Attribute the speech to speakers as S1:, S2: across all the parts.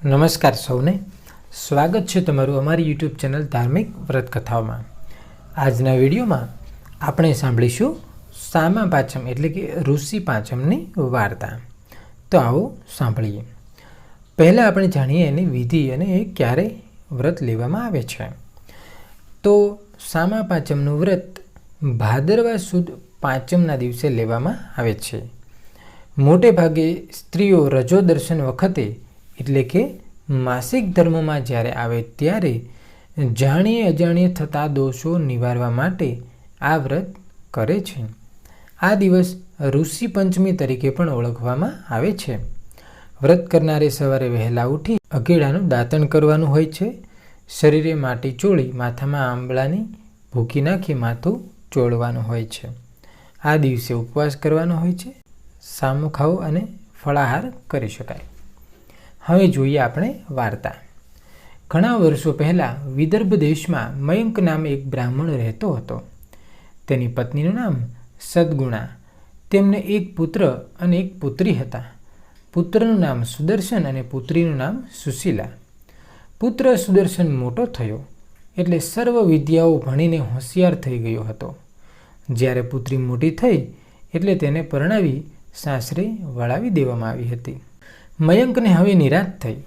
S1: નમસ્કાર સૌને, સ્વાગત છે તમારું અમારી યુટ્યુબ ચેનલ ધાર્મિક વ્રત કથાઓમાં। આજના વિડીયોમાં આપણે સાંભળીશું સામા પાંચમ એટલે કે ઋષિ પાંચમની વાર્તા। તો આવો સાંભળીએ। પહેલાં આપણે જાણીએ એની વિધિ અને એ ક્યારે વ્રત લેવામાં આવે છે। તો સામા પાંચમનું વ્રત ભાદરવા સુદ પાંચમના દિવસે લેવામાં આવે છે। મોટે ભાગે સ્ત્રીઓ રજો દર્શન વખતે એટલે કે માસિક ધર્મમાં જ્યારે આવે ત્યારે જાણીએ અજાણીએ થતા દોષો નિવારવા માટે આ વ્રત કરે છે। આ દિવસ ઋષિ પંચમી તરીકે પણ ઓળખવામાં આવે છે। વ્રત કરનારે સવારે વહેલા ઉઠી અઘેડાનું દાંતણ કરવાનું હોય છે। શરીરે માટી ચોળી માથામાં આંબળાની ભૂકી નાખી માથું ચોળવાનું હોય છે। આ દિવસે ઉપવાસ કરવાનો હોય છે। સામો ખાવો અને ફળાહાર કરી શકાય। હવે જોઈએ આપણે વાર્તા। ઘણા વર્ષો પહેલાં વિદર્ભ દેશમાં મયંક નામે એક બ્રાહ્મણ રહેતો હતો। તેની પત્નીનું નામ સદગુણા। તેમને એક પુત્ર અને એક પુત્રી હતા। પુત્રનું નામ સુદર્શન અને પુત્રીનું નામ સુશીલા। પુત્ર સુદર્શન મોટો થયો એટલે સર્વ વિદ્યાઓ ભણીને હોશિયાર થઈ ગયો હતો। જ્યારે પુત્રી મોટી થઈ એટલે તેને પરણાવી સાસરે વળાવી દેવામાં આવી હતી। મયંકને હવે નિરાશ થઈ।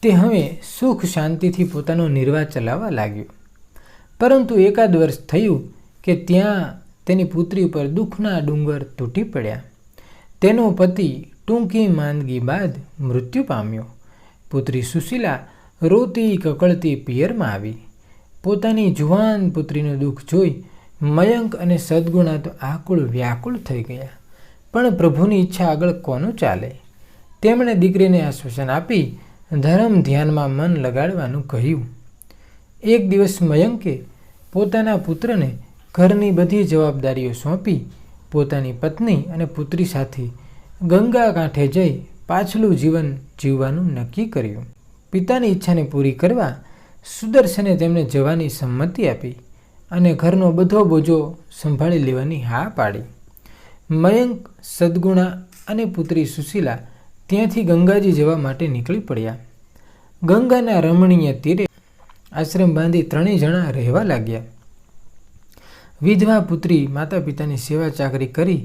S1: તે હવે સુખ શાંતિથી પોતાનો નિર્વાહ ચલાવવા લાગ્યો। પરંતુ એકાદ વર્ષ થયું કે ત્યાં તેની પુત્રી ઉપર દુઃખના ડુંગર તૂટી પડ્યા। તેનો પતિ ટૂંકી માંદગી બાદ મૃત્યુ પામ્યો। પુત્રી સુશીલા રોતી કકળતી પિયરમાં આવી। પોતાની જુવાન પુત્રીનું દુઃખ જોઈ મયંક અને સદગુણા તો આકુળ વ્યાકુળ થઈ ગયા। પણ પ્રભુની ઈચ્છા આગળ કોનું ચાલે? તેમણે દીકરીને આશ્વાસન આપી ધર્મ ધ્યાનમાં મન લગાડવાનું કહ્યું। એક દિવસ મયંકે પોતાના પુત્રને ઘરની બધી જવાબદારીઓ સોંપી પોતાની પત્ની અને પુત્રી સાથે ગંગા કાંઠે જઈ પાછલું જીવન જીવવાનું નક્કી કર્યું। પિતાની ઈચ્છાને પૂરી કરવા સુદર્શને તેમને જવાની સંમતિ આપી અને ઘરનો બધો બોજો સંભાળી લેવાની હા પાડી। મયંક, સદગુણા અને પુત્રી સુશીલા ત્યાંથી ગંગાજી જવા માટે નીકળી પડ્યા। ગંગાના રમણીય તીરે આશ્રમ બાંધી ત્રણેય જણા રહેવા લાગ્યા। વિધવા પુત્રી માતા પિતાની સેવા ચાકરી કરી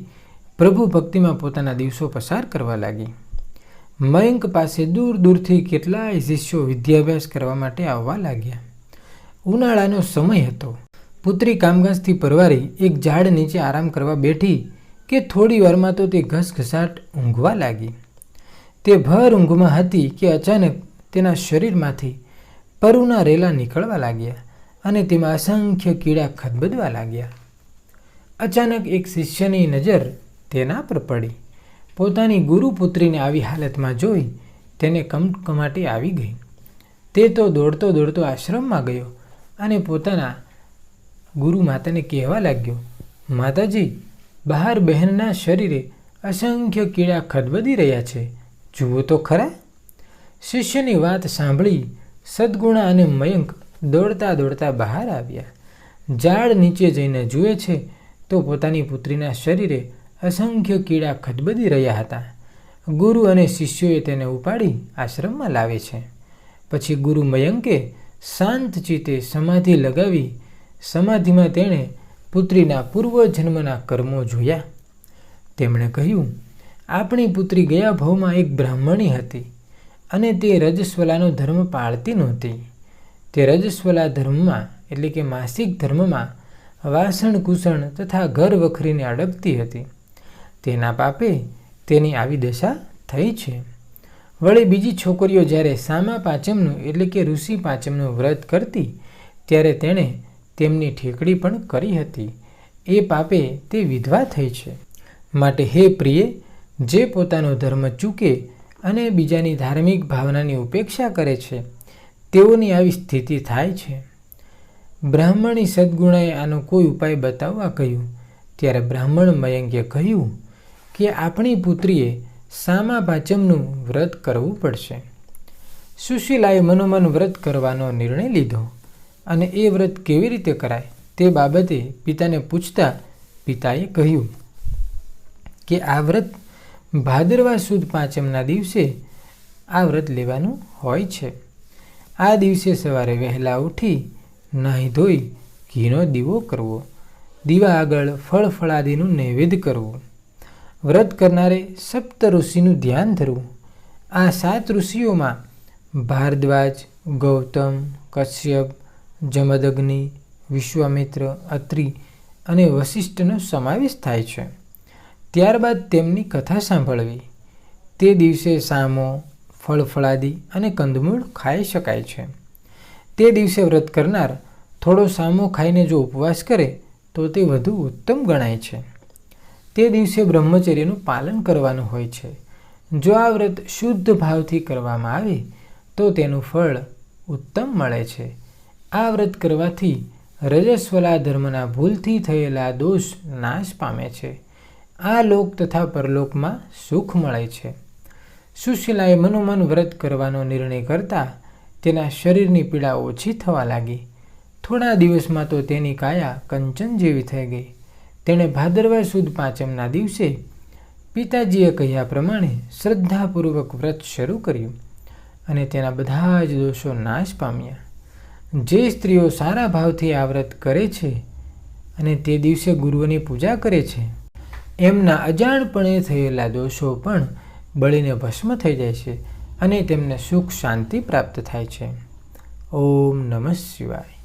S1: પ્રભુ ભક્તિમાં પોતાના દિવસો પસાર કરવા લાગી। મયંક પાસે દૂર દૂરથી કેટલાય શિષ્યો વિદ્યાભ્યાસ કરવા માટે આવવા લાગ્યા। ઉનાળાનો સમય હતો। પુત્રી કામકાજથી પરવારી એક ઝાડ નીચે આરામ કરવા બેઠી કે થોડી વારમાં તો તે ઘસઘસાટ ઊંઘવા લાગી। તે ભર ઊંઘમાં હતી કે અચાનક તેના શરીરમાંથી પરુના રેલા નીકળવા લાગ્યા અને તેમાં અસંખ્ય કીડા ખદબદવા લાગ્યા। અચાનક એક શિષ્યની નજર તેના પર પડી। પોતાની ગુરુપુત્રીને આવી હાલતમાં જોઈ તેને કમકમાટી આવી ગઈ। તે તો દોડતો દોડતો આશ્રમમાં ગયો અને પોતાના ગુરુ માતાને કહેવા લાગ્યો, માતાજી, બહાર બહેનના શરીરે અસંખ્ય કીડા ખદબદી રહ્યા છે, જુઓ તો ખરા। શિષ્યની વાત સાંભળી સદગુણા અને મયંક દોડતા દોડતા બહાર આવ્યા। ઝાડ નીચે જઈને જુએ છે તો પોતાની પુત્રીના શરીરે અસંખ્ય કીડા ખદબદી રહ્યા હતા। ગુરુ અને શિષ્યોએ તેને ઉપાડી આશ્રમમાં લાવે છે। પછી ગુરુ મયંકે શાંત ચિત્તે સમાધિ લગાવી સમાધિમાં તેણે પુત્રીના પૂર્વજન્મના કર્મો જોયા। તેમણે કહ્યું, આપણી પુત્રી ગયા ભવમાં એક બ્રાહ્મણી હતી અને તે રજસ્વલાનો ધર્મ પાળતી નહોતી। તે રજસ્વલા ધર્મમાં એટલે કે માસિક ધર્મમાં વાસણ કુસણ તથા ઘર વખરીને અડકતી હતી। તેના પાપે તેની આવી દશા થઈ છે। વળી બીજી છોકરીઓ જ્યારે સામા પાંચમનું એટલે કે ઋષિ પાંચમનું વ્રત કરતી ત્યારે તેણે તેમની ઠેકડી પણ કરી હતી। એ પાપે તે વિધવા થઈ છે। માટે હે પ્રિય, જે પોતાનો ધર્મ ચૂકે અને બીજાની ધાર્મિક ભાવનાની ઉપેક્ષા કરે છે તેઓની આવી સ્થિતિ થાય છે। બ્રાહ્મણી સદગુણાએ આનો કોઈ ઉપાય બતાવવા કહ્યું ત્યારે બ્રાહ્મણ મયંકે કહ્યું કે આપણી પુત્રીએ સામા પાંચમનું વ્રત કરવું પડશે। સુશીલાએ મનોમન વ્રત કરવાનો નિર્ણય લીધો અને એ વ્રત કેવી રીતે કરાય તે બાબતે પિતાને પૂછતા પિતાએ કહ્યું કે આ વ્રત ભાદરવા સુદ પાંચમના દિવસે આ વ્રત લેવાનું હોય છે. આ દિવસે સવારે વહેલા ઉઠી નાહી ધોઈ ઘીનો દીવો કરવો, દીવા આગળ ફળ ફળાદીનું નૈવેદ્ય કરવું. વ્રત કરનારે સપ્ત ઋષિનું ધ્યાન ધરવું. આ 7 ઋષિઓમાં ભારદ્વાજ, ગૌતમ, કશ્યપ, જમદગ્નિ, વિશ્વામિત્ર, અત્રિ અને વશિષ્ઠનો સમાવેશ થાય છે. ત્યારબાદ તેમની કથા સાંભળવી. તે દિવસે સામો, ફળ ફળાદી અને કંદમૂળ ખાઈ શકાય છે. તે દિવસે વ્રત કરનાર થોડો સામો ખાઈને જો ઉપવાસ કરે તો તે વધુ ઉત્તમ ગણાય છે. તે દિવસે બ્રહ્મચર્યનું પાલન કરવાનું હોય છે. જો આ વ્રત શુદ્ધ ભાવથી કરવામાં આવે તો તેનું ફળ ઉત્તમ મળે છે. આ વ્રત કરવાથી રજસ્વલા ધર્મના ભૂલથી થયેલા દોષ નાશ પામે છે. આ લોક તથા પરલોકમાં સુખ મળે છે. સુશીલાએ મનોમન વ્રત કરવાનો નિર્ણય કરતા તેના શરીરની પીડા ઓછી થવા લાગી. થોડા દિવસમાં તો તેની કાયા કંચન જેવી થઈ ગઈ. તેણે ભાદરવા સુદ પાંચમના દિવસે પિતાજીએ કહ્યા પ્રમાણે શ્રદ્ધાપૂર્વક વ્રત શરૂ કર્યું અને તેના બધા જ દોષો નાશ પામ્યા. જે સ્ત્રીઓ સારા ભાવથી આ વ્રત કરે છે અને તે દિવસે ગુરુઓની પૂજા કરે છે, એમના અજાણપણે થયેલા દોષો પણ બળીને ભસ્મ થઈ જાય છે અને તેમને સુખ શાંતિ પ્રાપ્ત થાય છે. ઓમ નમઃ શિવાય.